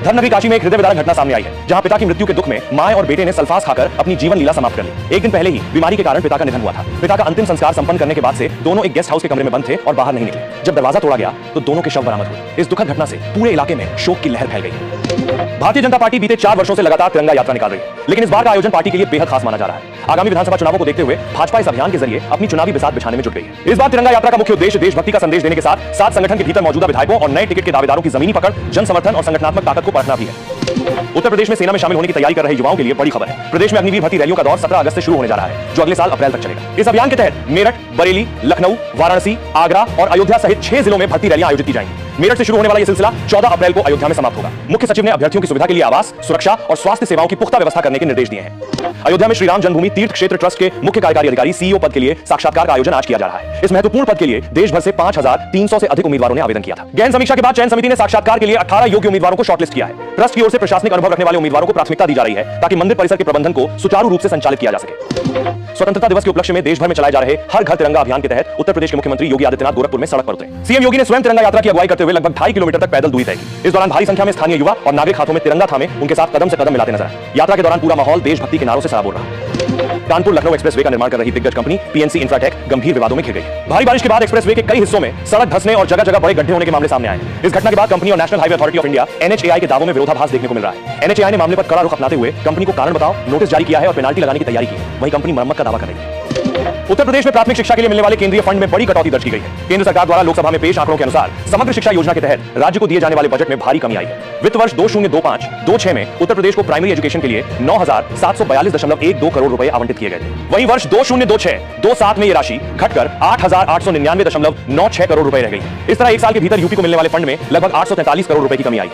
धर्मनगरी काशी में एक हृदय विदारक घटना सामने आई है, जहां पिता की मृत्यु के दुख में मां और बेटे ने सल्फास खाकर अपनी जीवन लीला समाप्त कर ली। एक दिन पहले ही बीमारी के कारण पिता का निधन हुआ था। पिता का अंतिम संस्कार संपन्न करने के बाद से दोनों एक गेस्ट हाउस के कमरे में बंद थे और बाहर नहीं निकले। जब दरवाजा तोड़ा गया तो दोनों के शव बरामद हुए। इस दुखद घटना से पूरे इलाके में शोक की लहर फैल गई है। भारतीय जनता पार्टी बीते 4 वर्षों से लगातार तिरंगा यात्रा निकाल रही है, लेकिन इस बार का आयोजन पार्टी के लिए बेहद खास माना जा रहा है। आगामी विधानसभा चुनावों को देखते हुए भाजपा इस अभियान के जरिए अपनी चुनावी बिसात बिछाने में जुट गई है। इस बार तिरंगा यात्रा का मुख्य उद्देश्य देशभक्ति का संदेश देने के साथ साथ संगठन के भीतर मौजूदा विधायकों और नए टिकट के दावेदारों की जमीनी पकड़, जन समर्थन और संगठनात्मक ताकत को परखना भी है। उत्तर प्रदेश में सेना में शामिल होने की तैयारी कर रहे युवाओं के लिए बड़ी खबर है। प्रदेश में अग्निवीर भर्ती रैलियों का दौर 17 अगस्त से शुरू होने जा रहा है, जो अगले साल अप्रैल तक चलेगा। इस अभियान के तहत मेरठ, बरेली, लखनऊ, वाराणसी, आगरा और अयोध्या सहित 6 जिलों में भर्ती रैलियां आयोजित की जाएंगी। मेरठ से शुरू होने वाला यह सिलसिला 14 अप्रैल को अयोध्या में समाप्त होगा। मुख्य सचिव ने अभ्यर्थियों की सुविधा के लिए आवास, सुरक्षा और स्वास्थ्य सेवाओं की पुख्ता व्यवस्था करने के निर्देश दिए हैं। अयोध्या में श्री राम जन्मभूमि तीर्थ क्षेत्र ट्रस्ट के मुख्य कार्यकारी अधिकारी सीईओ पद के लिए साक्षात्कार का आयोजन आज किया जा रहा है। इस महत्वपूर्ण पद के लिए देश भर से 5300 से अधिक उम्मीदवारों ने आवेदन किया था। गहन समीक्षा के बाद चयन समिति ने साक्षात्कार के लिए 18 योग्य उम्मीदवारों को शॉर्टलिस्ट किया है। ट्रस्ट की ओर से प्रशासनिक अनुभव रखने वाले उम्मीदवारों को प्राथमिकता दी जा रही है, ताकि मंदिर परिसर के प्रबंधन को सुचारू रूप से संचालित किया जा सके। स्वतंत्रता दिवस के उपलक्ष्य में देश भर में चलाए जा रहे हर घर तिरंगा अभियान के तहत उत्तर प्रदेश के मुख्यमंत्री योगी आदित्यनाथ गोरखपुर में सड़क पर उतरे। सीएम योगी ने स्वयं तिरंगा यात्रा की अगुवाई करते हुए लगभग 2.5 किलोमीटर तक पैदल दूरी तय की। इस दौरान भारी संख्या में स्थानीय युवा और नागरिक हाथों में तिरंगा थामे उनके साथ कदम से कदम मिलाते नजर आए। यात्रा के दौरान पूरा माहौल देशभक्ति के नारों से सराबोर रहा। कानपुर लखनऊ एक्सप्रेसवे का निर्माण कर रही दिग्गज कंपनी पीएनसी इंफ्राटेक गंभीर विवादों में घिर गई। भारी बारिश के बाद एक्सप्रेसवे के कई हिस्सों में सड़क धंसने और जगह जगह बड़े गड्ढे होने के मामले सामने आए। इस घटना के बाद कंपनी और national highway authority of India NHAI के दावों में विरोधाभास देखने को मिल रहा है। एनएचएआई ने मामले पर कड़ा रुख अपनाते हुए कंपनी को कारण बताओ नोटिस जारी किया है और पेनाल्टी लगाने की तैयारी की है। वहीं कंपनी मरम्मत का दावा कर रही है। उत्तर प्रदेश में प्राथमिक शिक्षा के लिए मिलने वाले केंद्रीय फंड में बड़ी कटौती दर्ज की गई है। केंद्र सरकार द्वारा लोकसभा में पेश आंकड़ों के अनुसार समग्र शिक्षा योजना के तहत राज्य को दिए जाने वाले बजट में भारी कमी आई है। वित्त वर्ष 2025-26 में उत्तर प्रदेश को प्राइमरी एजुकेशन के लिए 9,742.12 करोड़ रुपए आवंटित किए गए थे। वहीं वर्ष 2026-27 में यह राशि घटकर 8,899.96 करोड़ रुपए रह गई। इस तरह एक साल के भीतर यूपी को मिलने वाले फंड में लगभग 843 करोड़ रुपए की कमी आई।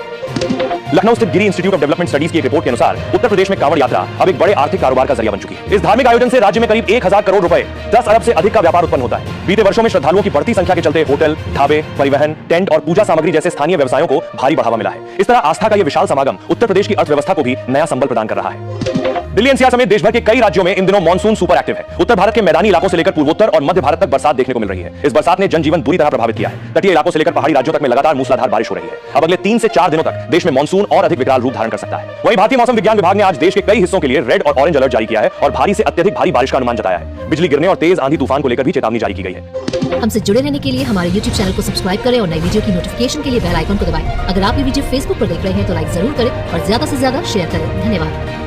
लखनऊ स्थित गिरी इंस्टीट्यूट ऑफ डेवलपमेंट स्टडीज की एक रिपोर्ट के अनुसार उत्तर प्रदेश में कांवड़ यात्रा अब एक बड़े आर्थिक कारोबार का जरिया बन चुकी है। इस धार्मिक आयोजन से राज्य में करीब 1000 करोड़ रुपए 10 अरब से अधिक का व्यापार उत्पन्न होता है। बीते वर्षों में श्रद्धालुओं की बढ़ती संख्या के चलते होटल, ढाबे, परिवहन, टेंट और पूजा सामग्री जैसे स्थानीय व्यवसायों को भारी बढ़ावा मिला है। इस तरह आस्था का यह विशाल समागम उत्तर प्रदेश की अर्थव्यवस्था को भी नया संबल प्रदान कर रहा है। दिल्ली एनसीआर समेत देश भर के कई राज्यों में इन दिनों मॉनसून सुपर एक्टिव है। उत्तर भारत के मैदानी इलाकों से लेकर पूर्वोत्तर और मध्य भारत तक बरसात देखने को मिल रही है। इस बरसात ने जनजीवन बुरी तरह प्रभावित किया है। तटीय इलाकों से लेकर पहाड़ी राज्यों तक में लगातार मूसलाधार बारिश हो रही है। अब अगले 3 से 4 दिनों तक देश में मॉनसून और अधिक विकराल रूप धारण कर सकता है। वहीं भारतीय मौसम विज्ञान विभाग ने आज देश के कई हिस्सों के लिए रेड और ऑरेंज अलर्ट जारी किया है और भारी से अत्यधिक भारी बारिश का अनुमान जताया है। बिजली गिरने और तेज आंधी तूफान को लेकर भी चेतावनी जारी की गई है। हमसे जुड़े रहने के लिए हमारे YouTube चैनल को सब्सक्राइब करें और नई वीडियो की नोटिफिकेशन के लिए बेल आइकन को दबाएं। अगर आप ये वीडियो Facebook पर देख रहे हैं तो लाइक जरूर करें और ज्यादा से ज्यादा शेयर करें। धन्यवाद।